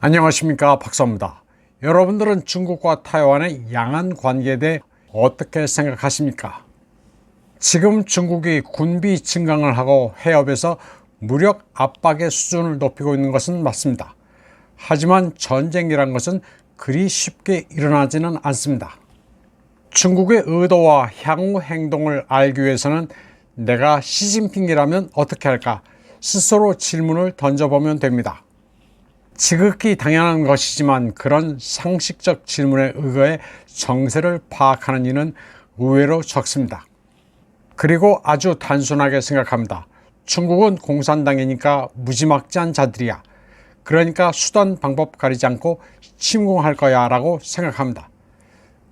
안녕하십니까, 박사입니다. 여러분들은 중국과 타이완의 양안 관계에 대해 어떻게 생각하십니까? 지금 중국이 군비 증강을 하고 해협에서 무력 압박의 수준을 높이고 있는 것은 맞습니다. 하지만 전쟁이란 것은 그리 쉽게 일어나지는 않습니다. 중국의 의도와 향후 행동을 알기 위해서는 내가 시진핑이라면 어떻게 할까 스스로 질문을 던져보면 됩니다. 지극히 당연한 것이지만 그런 상식적 질문에 의거해 정세를 파악하는 이는 의외로 적습니다. 그리고 아주 단순하게 생각합니다. 중국은 공산당이니까 무지막지한 자들이야. 그러니까 수단 방법 가리지 않고 침공할 거야 라고 생각합니다.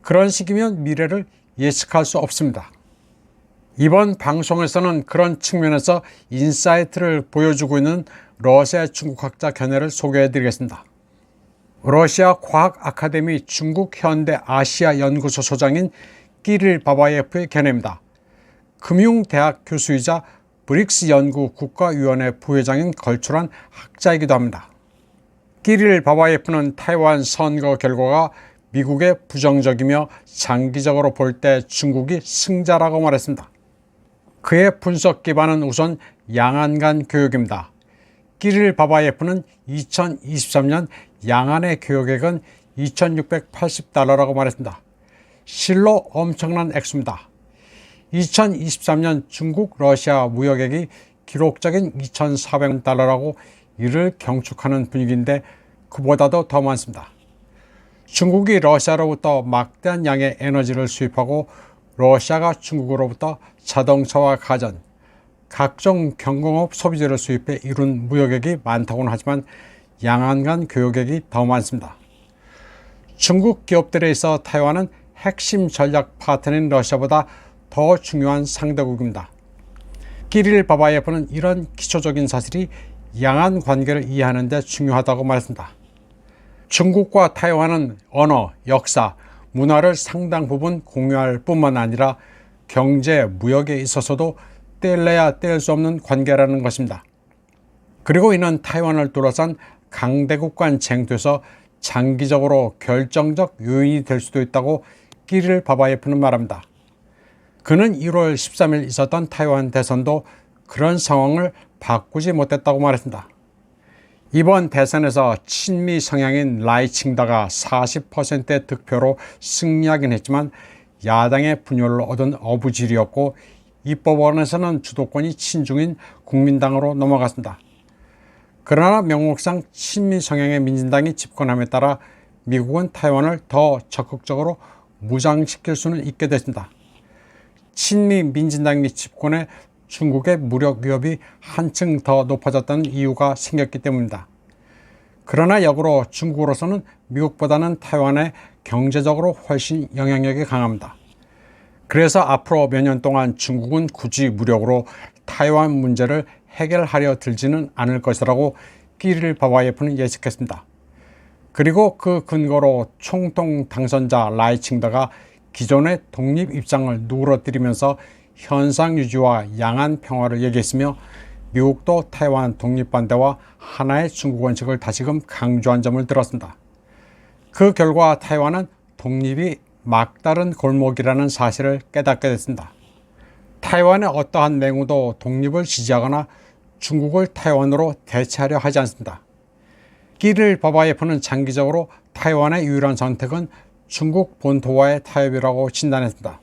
그런 식이면 미래를 예측할 수 없습니다. 이번 방송에서는 그런 측면에서 인사이트를 보여주고 있는 러시아 중국학자 견해를 소개해 드리겠습니다. 러시아 과학 아카데미 중국 현대 아시아 연구소 소장인 끼릴 바바예프의 견해입니다. 금융대학 교수이자 브릭스 연구 국가위원회 부회장인 걸출한 학자이기도 합니다. 끼릴 바바예프는 타이완 선거 결과가 미국에 부정적이며 장기적으로 볼 때 중국이 승자라고 말했습니다. 그의 분석 기반은 우선 양안 간 교역입니다. 끼릴 바바예프는 2023년 양안의 교역액은 2680달러라고 말했습니다. 실로 엄청난 액수입니다. 2023년 중국 러시아 무역액이 기록적인 2400달러라고 이를 경축하는 분위기인데 그보다도 더 많습니다. 중국이 러시아로부터 막대한 양의 에너지를 수입하고 러시아가 중국으로부터 자동차와 가전, 각종 경공업 소비재를 수입해 이룬 무역액이 많다고는 하지만 양안 간 교역액이 더 많습니다. 중국 기업들에 있어 타이완은 핵심 전략 파트너인 러시아보다 더 중요한 상대국입니다. 끼릴 바바예프는 이런 기초적인 사실이 양안 관계를 이해하는 데 중요하다고 말했습니다. 중국과 타이완은 언어, 역사, 문화를 상당 부분 공유할 뿐만 아니라 경제, 무역에 있어서도 뗄래야 뗄 수 없는 관계라는 것입니다. 그리고 이는 타이완을 둘러싼 강대국 간 쟁투에서 장기적으로 결정적 요인이 될 수도 있다고 끼릴 바바예프는 말합니다. 그는 1월 13일 있었던 타이완 대선도 그런 상황을 바꾸지 못했다고 말했습니다. 이번 대선에서 친미 성향인 라이칭다가 40%의 득표로 승리하긴 했지만 야당의 분열로 얻은 어부질이었고 입법원에서는 주도권이 친중인 국민당으로 넘어갔습니다. 그러나 명목상 친미 성향의 민진당이 집권함에 따라 미국은 타이완을 더 적극적으로 무장시킬 수는 있게 됐습니다. 친미 민진당이 집권해 중국의 무력 위협이 한층 더 높아졌다는 이유가 생겼기 때문입니다. 그러나 역으로 중국으로서는 미국보다는 타이완에 경제적으로 훨씬 영향력이 강합니다. 그래서 앞으로 몇 년 동안 중국은 굳이 무력으로 타이완 문제를 해결하려 들지는 않을 것이라고 끼릴 바바예프는 예측했습니다. 그리고 그 근거로 총통 당선자 라이칭다가 기존의 독립 입장을 누그러뜨리면서 현상 유지와 양안 평화를 얘기했으며 미국도 타이완 독립 반대와 하나의 중국 원칙을 다시금 강조한 점을 들었습니다. 그 결과 타이완은 독립이 막다른 골목이라는 사실을 깨닫게 됐습니다. 타이완의 어떠한 맹우도 독립을 지지하거나 중국을 타이완으로 대체하려 하지 않습니다. 끼릴 바바예프는 장기적으로 타이완의 유일한 선택은 중국 본토와의 타협이라고 진단했습니다.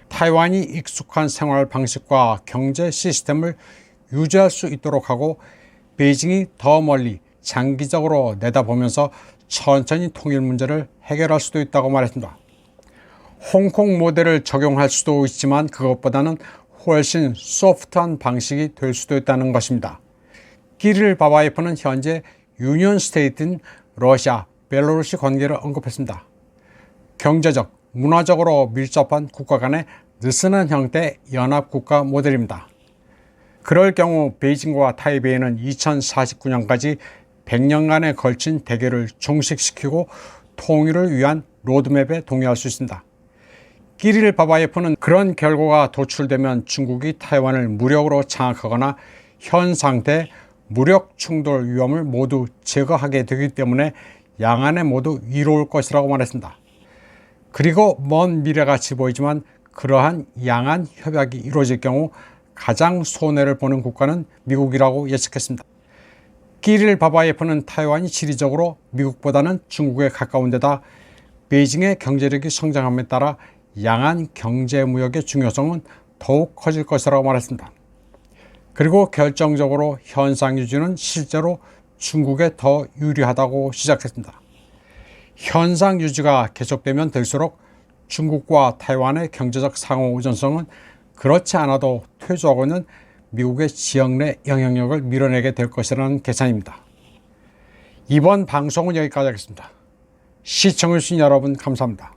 타이완이 익숙한 생활 방식과 경제 시스템을 유지할 수 있도록 하고 베이징이 더 멀리 장기적으로 내다보면서 천천히 통일 문제를 해결할 수도 있다고 말했습니다. 홍콩 모델을 적용할 수도 있지만 그것보다는 훨씬 소프트한 방식이 될 수도 있다는 것입니다. 끼릴 바바예프는 현재 유니언 스테이트인 러시아, 벨로루시 관계를 언급했습니다. 경제적, 문화적으로 밀접한 국가 간의 느슨한 형태의 연합국가 모델입니다. 그럴 경우 베이징과 타이베이는 2049년까지 100년간에 걸친 대결을 종식시키고 통일을 위한 로드맵에 동의할 수 있습니다. 끼릴 바바예프는 그런 결과가 도출되면 중국이 타이완을 무력으로 장악하거나 현 상태에 무력 충돌 위험을 모두 제거하게 되기 때문에 양안에 모두 이로울 것이라고 말했습니다. 그리고 먼 미래같이 보이지만 그러한 양안 협약이 이루어질 경우 가장 손해를 보는 국가는 미국이라고 예측했습니다. 끼를 바바에 푸는 타이완이 지리적으로 미국보다는 중국에 가까운 데다 베이징의 경제력이 성장함에 따라 양안 경제무역의 중요성은 더욱 커질 것이라고 말했습니다. 그리고 결정적으로 현상 유지는 실제로 중국에 더 유리하다고 시작했습니다. 현상 유지가 계속되면 될수록 중국과 타이완의 경제적 상호 의존성은 그렇지 않아도 퇴조하고 있는 미국의 지역 내 영향력을 밀어내게 될 것이라는 계산입니다. 이번 방송은 여기까지 하겠습니다. 시청해주신 여러분 감사합니다.